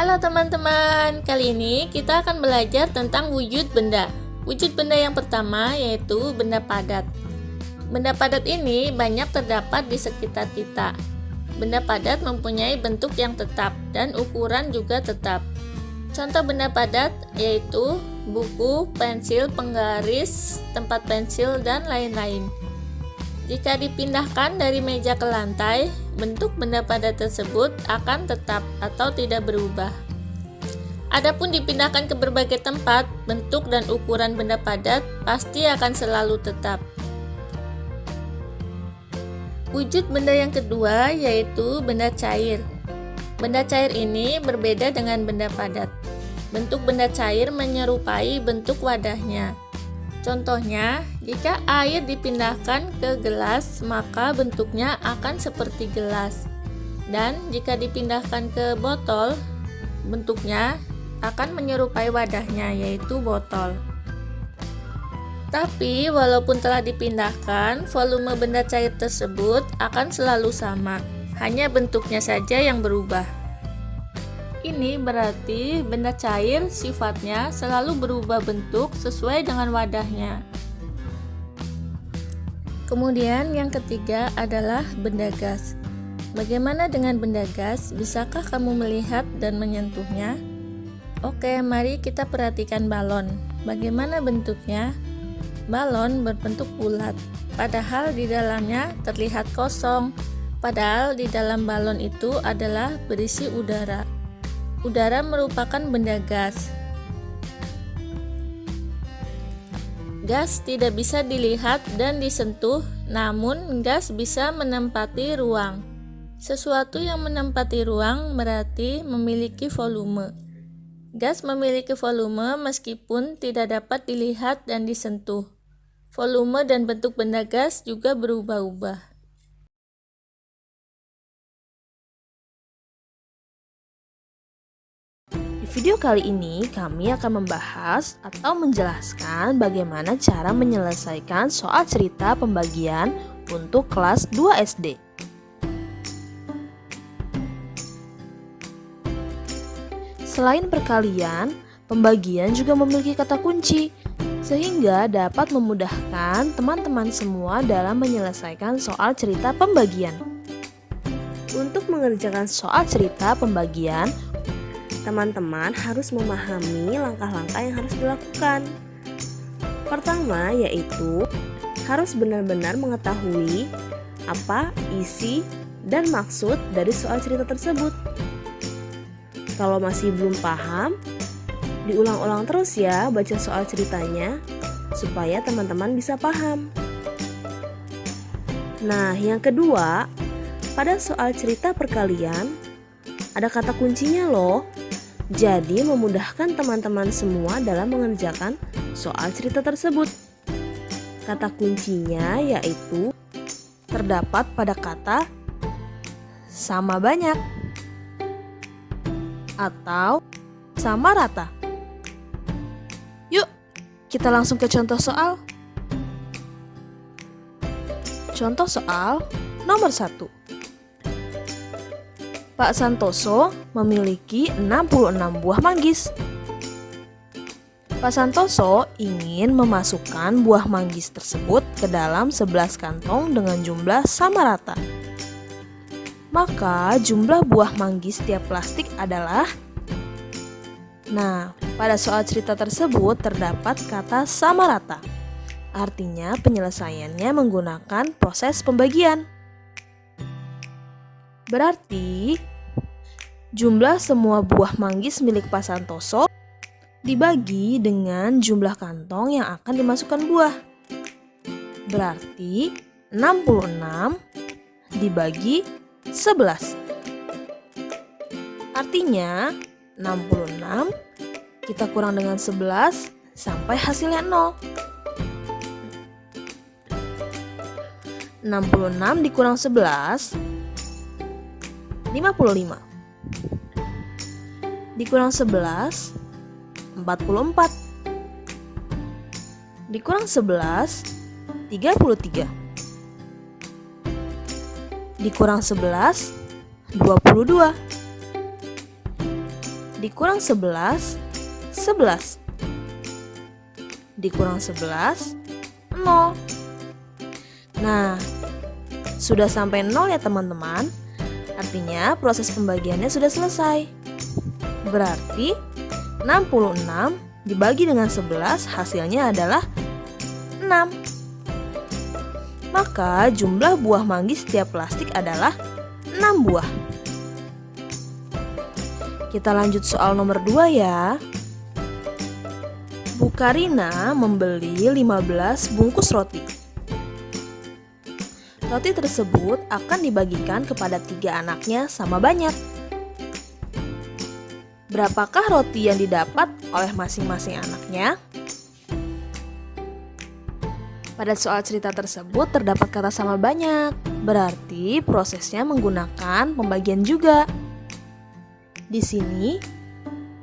Halo teman-teman, kali ini kita akan belajar tentang wujud benda. Wujud benda yang pertama yaitu benda padat. Benda padat ini banyak terdapat di sekitar kita. Benda padat mempunyai bentuk yang tetap dan ukuran juga tetap. Contoh benda padat yaitu buku, pensil, penggaris, tempat pensil, dan lain-lain. Jika dipindahkan dari meja ke lantai, bentuk benda padat tersebut akan tetap atau tidak berubah. Adapun dipindahkan ke berbagai tempat, bentuk dan ukuran benda padat pasti akan selalu tetap. Wujud benda yang kedua yaitu benda cair. Benda cair ini berbeda dengan benda padat. Bentuk benda cair menyerupai bentuk wadahnya. Contohnya, jika air dipindahkan ke gelas, maka bentuknya akan seperti gelas. Dan jika dipindahkan ke botol, bentuknya akan menyerupai wadahnya, yaitu botol. Tapi, walaupun telah dipindahkan, volume benda cair tersebut akan selalu sama. Hanya bentuknya saja yang berubah. Ini berarti benda cair sifatnya selalu berubah bentuk sesuai dengan wadahnya. Kemudian yang ketiga adalah benda gas. Bagaimana dengan benda gas? Bisakah kamu melihat dan menyentuhnya? Oke, mari kita perhatikan balon. Bagaimana bentuknya? Balon berbentuk bulat, padahal di dalamnya terlihat kosong. Padahal di dalam balon itu adalah berisi udara. Udara merupakan benda gas. Gas tidak bisa dilihat dan disentuh, namun gas bisa menempati ruang. Sesuatu yang menempati ruang berarti memiliki volume. Gas memiliki volume meskipun tidak dapat dilihat dan disentuh. Volume dan bentuk benda gas juga berubah-ubah. Di video kali ini kami akan membahas atau menjelaskan bagaimana cara menyelesaikan soal cerita pembagian untuk kelas 2 SD. Selain perkalian, pembagian juga memiliki kata kunci, sehingga dapat memudahkan teman-teman semua dalam menyelesaikan soal cerita pembagian. Untuk mengerjakan soal cerita pembagian, teman-teman harus memahami langkah-langkah yang harus dilakukan. Pertama yaitu harus benar-benar mengetahui apa isi dan maksud dari soal cerita tersebut. Kalau masih belum paham, diulang-ulang terus ya baca soal ceritanya supaya teman-teman bisa paham. Nah, yang kedua, pada soal cerita perkalian ada kata kuncinya loh. Jadi memudahkan teman-teman semua dalam mengerjakan soal cerita tersebut. Kata kuncinya yaitu terdapat pada kata sama banyak atau sama rata. Yuk, kita langsung ke contoh soal. Contoh soal nomor 1. Pak Santoso memiliki 66 buah manggis. Pak Santoso ingin memasukkan buah manggis tersebut ke dalam 11 kantong dengan jumlah sama rata. Maka jumlah buah manggis tiap plastik adalah... Nah, pada soal cerita tersebut terdapat kata sama rata. Artinya penyelesaiannya menggunakan proses pembagian. Berarti jumlah semua buah manggis milik Pak Santoso dibagi dengan jumlah kantong yang akan dimasukkan buah. Berarti 66 dibagi 11. Artinya 66 kita kurang dengan 11 sampai hasilnya 0. 66 dikurang 11 55. Dikurang 11 44. Dikurang 11 33. Dikurang 11 22. dikurang 11, 11. Dikurang 11, 0. Nah, sudah sampai 0 ya teman-teman. Artinya proses pembagiannya sudah selesai. Berarti 66 dibagi dengan 11 hasilnya adalah 6. Maka jumlah buah manggis setiap plastik adalah 6 buah. Kita lanjut soal nomor 2 ya. Bu Karina membeli 15 bungkus roti. Roti tersebut akan dibagikan kepada 3 anaknya sama banyak. Berapakah roti yang didapat oleh masing-masing anaknya? Pada soal cerita tersebut terdapat kata sama banyak, berarti prosesnya menggunakan pembagian juga. Di sini,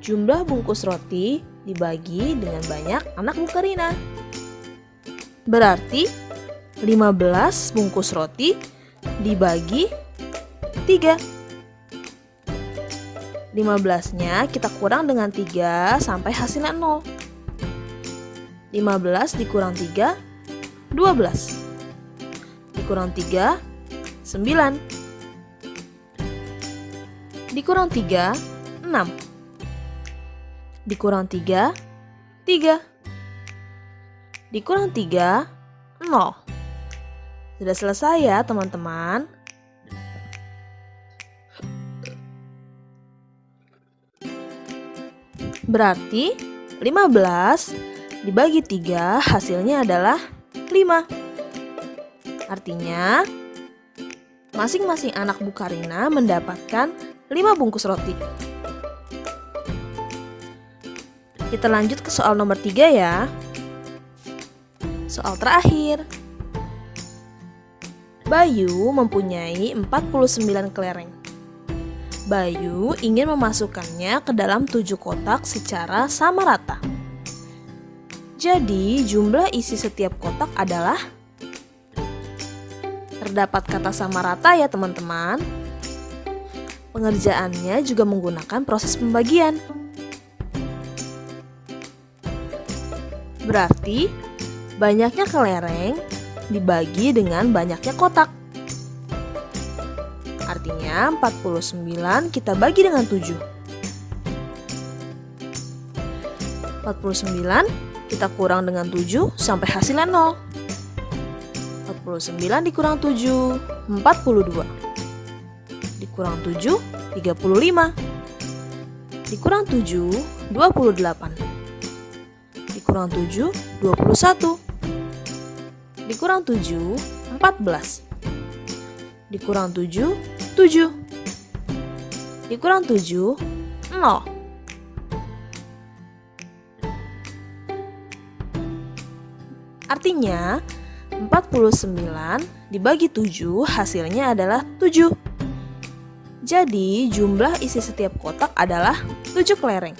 jumlah bungkus roti dibagi dengan banyak anak Bu Karina. Berarti 15 bungkus roti dibagi 3. 15-nya kita kurang dengan 3 sampai hasilnya 0. 15 dikurang 3, 12. Dikurang 3, 9. Dikurang 3, 6. Dikurang 3, 3. Dikurang 3, 0. Sudah selesai ya teman-teman. Berarti 15 dibagi 3 hasilnya adalah 5. Artinya masing-masing anak Bu Karina mendapatkan 5 bungkus roti. Kita lanjut ke soal nomor 3 ya. Soal terakhir. Bayu mempunyai 49 kelereng. Bayu ingin memasukkannya ke dalam 7 kotak secara sama rata. Jadi jumlah isi setiap kotak adalah, terdapat kata sama rata ya teman-teman. Pengerjaannya juga menggunakan proses pembagian. Berarti banyaknya kelereng dibagi dengan banyaknya kotak. Artinya 49 kita bagi dengan 7. 49 kita kurang dengan 7 sampai hasilnya 0. 49 dikurang 7, 42. Dikurang 7, 35. Dikurang 7, 28. Dikurang 7, 21. Dikurang 7, 14. Dikurang 7, 7. Dikurang 7, 0. Artinya 49 dibagi 7 hasilnya adalah 7. Jadi jumlah isi setiap kotak adalah 7 kelereng.